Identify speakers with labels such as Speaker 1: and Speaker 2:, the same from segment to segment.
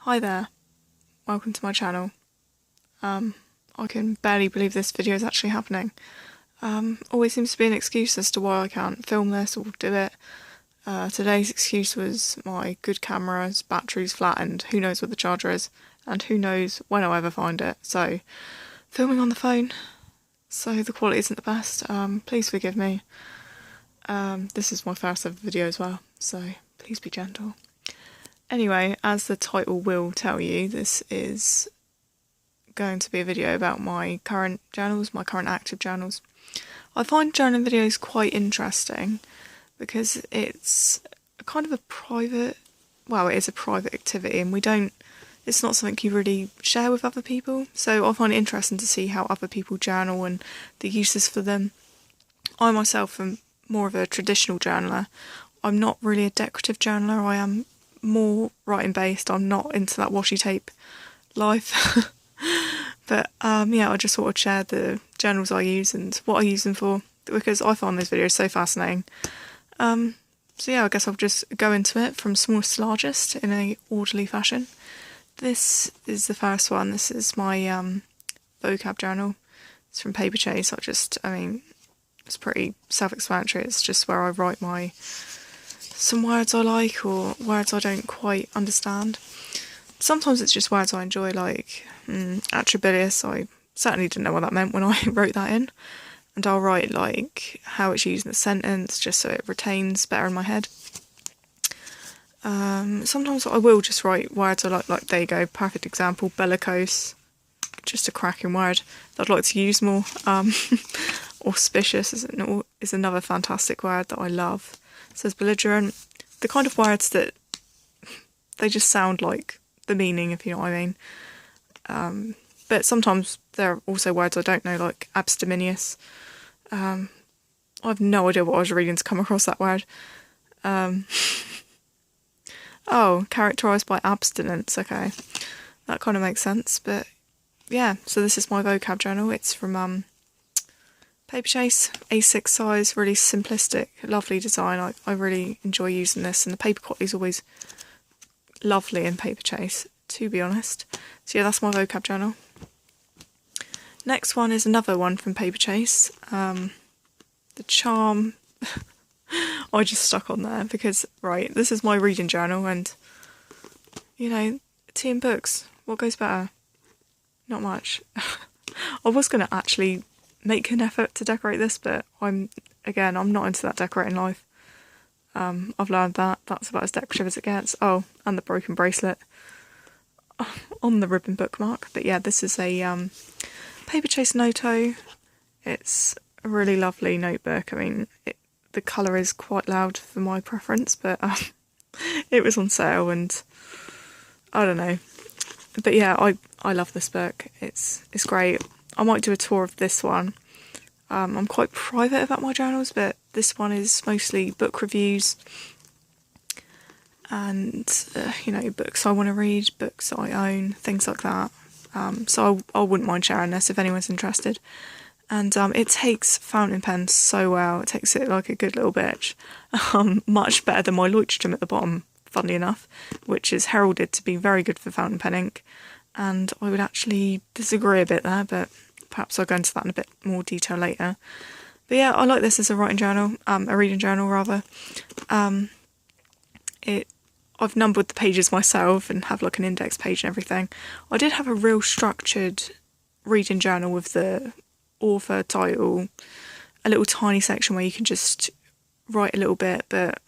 Speaker 1: Hi there, welcome to my channel. I can barely believe this video is actually happening. Always seems to be an excuse as to why I can't film this or do it. Today's excuse was my good camera's battery's flattened, who knows what the charger is, and who knows when I'll ever find it. So, filming on the phone, so the quality isn't the best. Please forgive me. This is my first ever video as well, so please be gentle. Anyway, as the title will tell you, this is going to be a video about my current journals, my current active journals. I find journaling videos quite interesting because it's kind of a private, well, it is a private activity, and it's not something you really share with other people. So I find it interesting to see how other people journal and the uses for them. I myself am more of a traditional journaler. I'm not really a decorative journaler. I am more writing based. I'm not into that washi tape life. But yeah, I just thought I'd share the journals I use and what I use them for, because I find those videos so fascinating. So yeah, I guess I'll just go into it from smallest to largest in a orderly fashion. This is the first one. This is my vocab journal. It's from Paperchase. I mean, it's pretty self-explanatory. It's just where I write some words I like or words I don't quite understand. Sometimes it's just words I enjoy, like atrabilious. I certainly didn't know what that meant when I wrote that in. And I'll write like how it's used in the sentence, just so it retains better in my head. Sometimes I will just write words I like there you go, perfect example, bellicose, just a cracking word that I'd like to use more. Auspicious is another fantastic word that I love. So there's belligerent, the kind of words that they just sound like the meaning, if you know what I mean. But sometimes there are also words I don't know, like abstemious. I have no idea what I was reading to come across that word. Oh, characterised by abstinence, okay. That kind of makes sense, but yeah, so this is my vocab journal. It's from Paperchase, A6 size, really simplistic, lovely design. I really enjoy using this, and the paper quality is always lovely in Paperchase, to be honest. So yeah, that's my vocab journal. Next one is another one from Paperchase. The charm, I just stuck on there because, right, this is my reading journal, and, you know, tea and books, what goes better? Not much. I was going to actually make an effort to decorate this, but I'm not into that decorating life. I've learned that's about as decorative as it gets. Oh, and the broken bracelet on the ribbon bookmark. But yeah, this is a Paperchase Noto. It's a really lovely notebook. I mean, the colour is quite loud for my preference, but it was on sale, and I don't know. But yeah, I love this book. It's great. I might do a tour of this one. I'm quite private about my journals, but this one is mostly book reviews and, you know, books I want to read, books I own, things like that. So I wouldn't mind sharing this if anyone's interested. And it takes fountain pens so well. It takes it like a good little bitch. Much better than my Leuchtturm at the bottom, funnily enough, which is heralded to be very good for fountain pen ink. And I would actually disagree a bit there, but perhaps I'll go into that in a bit more detail later. But yeah, I like this as a writing journal, a reading journal rather. I've numbered the pages myself and have like an index page and everything. I did have a real structured reading journal with the author, title, a little tiny section where you can just write a little bit, but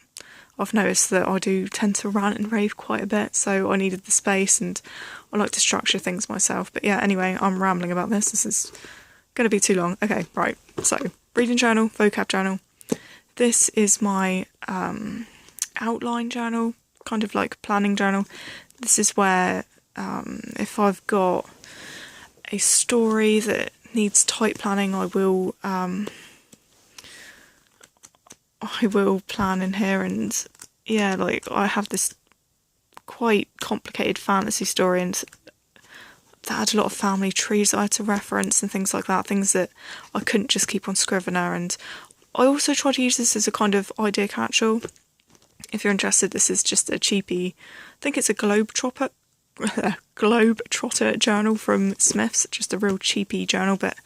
Speaker 1: I've noticed that I do tend to rant and rave quite a bit, so I needed the space and I like to structure things myself. But yeah, anyway, I'm rambling about this. This is going to be too long. Okay, right. So, reading journal, vocab journal. This is my outline journal, kind of like planning journal. This is where if I've got a story that needs tight planning, I will plan in here. And yeah, like I have this quite complicated fantasy story, and that had a lot of family trees that I had to reference and things like that, things that I couldn't just keep on Scrivener. And I also try to use this as a kind of idea catch-all. If you're interested, this is just a cheapie, I think it's a Globetrotter Globetrotter journal from Smith's, just a real cheapy journal, but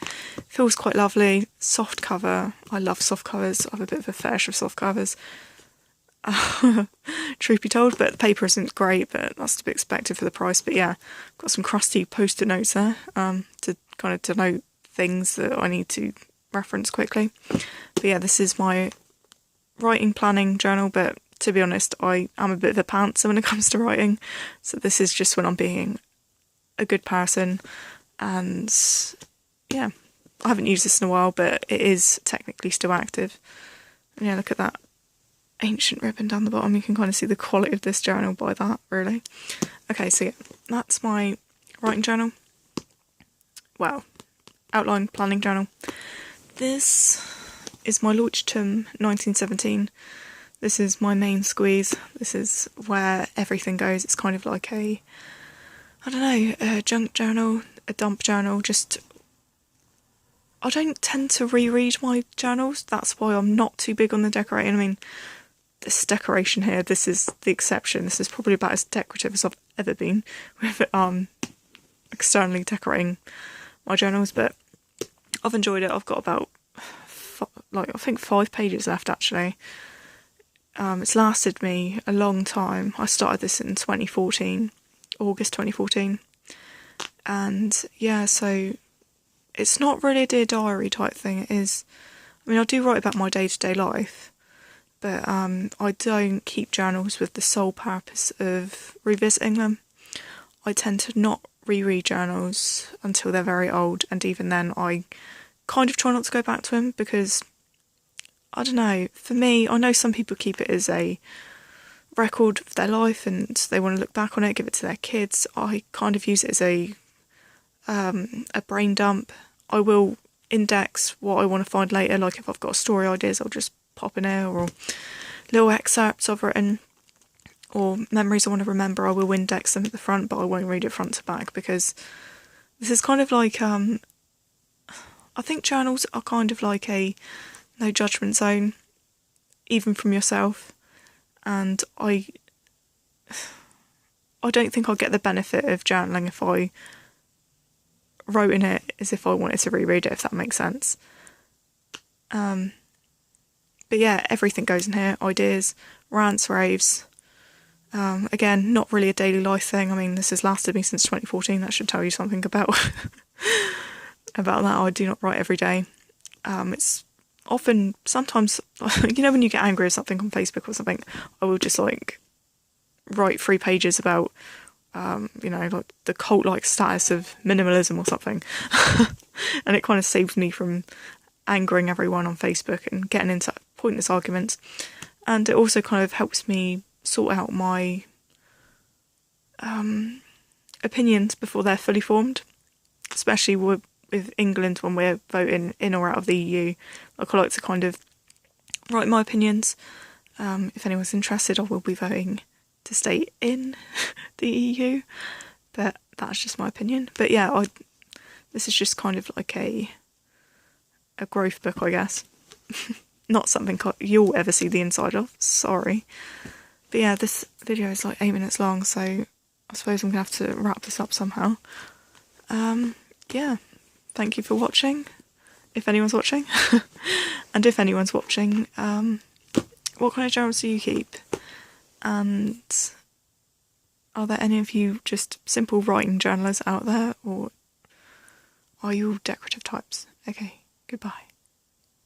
Speaker 1: feels quite lovely. Soft cover. I love soft covers. I have a bit of a fetish of soft covers. Truth be told, but the paper isn't great, but that's to be expected for the price. But yeah, got some crusty post-it notes there to kind of denote things that I need to reference quickly. But yeah, this is my writing planning journal, but to be honest, I am a bit of a pantser when it comes to writing, so this is just when I'm being a good person. And yeah, I haven't used this in a while, but it is technically still active. And yeah, look at that ancient ribbon down the bottom. You can kind of see the quality of this journal by that, really. Okay, so yeah, that's my writing journal. Well, outline planning journal. This is my Leuchtturm 1917. This is my main squeeze. This is where everything goes. It's kind of like a junk journal, a dump journal. Just, I don't tend to reread my journals. That's why I'm not too big on the decorating. I mean, this decoration here, this is the exception. This is probably about as decorative as I've ever been with externally decorating my journals, but I've enjoyed it. I've got about I think 5 pages left actually. It's lasted me a long time. I started this in 2014, August 2014, and yeah, so it's not really a Dear Diary type thing. It is, I mean, I do write about my day-to-day life, but I don't keep journals with the sole purpose of revisiting them. I tend to not reread journals until they're very old, and even then I kind of try not to go back to them because, I don't know, for me, I know some people keep it as a record of their life and they want to look back on it, give it to their kids. I kind of use it as a brain dump. I will index what I want to find later, like if I've got story ideas, I'll just pop in there, or little excerpts I've written, or memories I want to remember, I will index them at the front, but I won't read it front to back, because this is kind of like, I think journals are kind of like a no judgment zone, even from yourself, and I don't think I'll get the benefit of journaling if I wrote in it as if I wanted to reread it, if that makes sense. But yeah, everything goes in here. Ideas, rants, raves. Again, not really a daily life thing. I mean, this has lasted me since 2014. That should tell you something about about that. I do not write every day. It's often, sometimes, you know, when you get angry at something on Facebook or something, I will just like write 3 pages about, like the cult-like status of minimalism or something. And it kind of saves me from angering everyone on Facebook and getting into pointless arguments. And it also kind of helps me sort out my opinions before they're fully formed, especially with England when we're voting in or out of the EU. Like, I like to kind of write my opinions. If anyone's interested, I will be voting to stay in the EU, but that's just my opinion. But yeah, this is just kind of like a growth book, I guess. Not something you'll ever see the inside of, sorry. But yeah, this video is like 8 minutes long, so I suppose I'm going to have to wrap this up somehow. Yeah, thank you for watching, if anyone's watching. And if anyone's watching, what kind of journals do you keep? And are there any of you just simple writing journalists out there, or are you all decorative types?